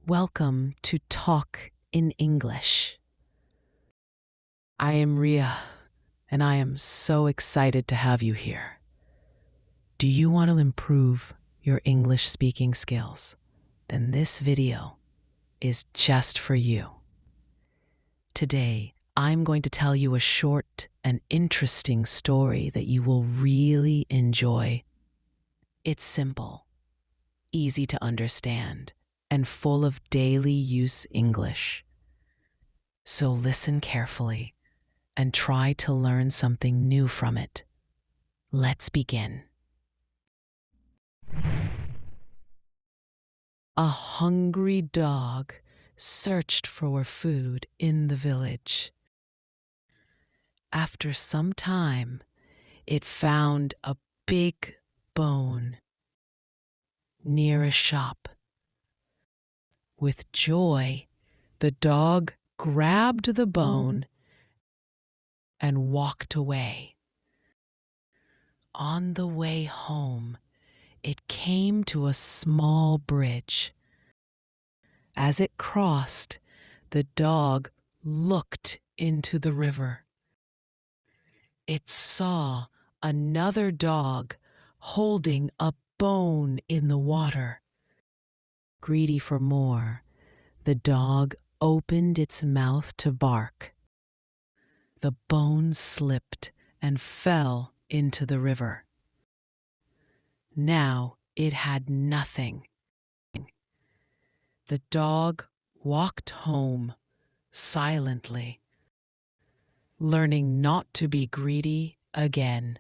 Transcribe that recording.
Welcome to Talk in English. I am Ria, and I am so excited to have you here. Do you want to improve your English speaking skills? Then this video is just for you. Today, I'm going to tell you a short and interesting story that you will really enjoy. It's simple, easy to understand, and full of daily use English. So listen carefully and try to learn something new from it. Let's begin. A hungry dog searched for food in the village. After some time, it found a big bone near a shop. With joy, the dog grabbed the bone and walked away. On the way home, it came to a small bridge. As it crossed, the dog looked into the river. It saw another dog holding a bone in the water. Greedy for more, the dog opened its mouth to bark. The bone slipped and fell into the river. Now it had nothing. The dog walked home silently, learning not to be greedy again.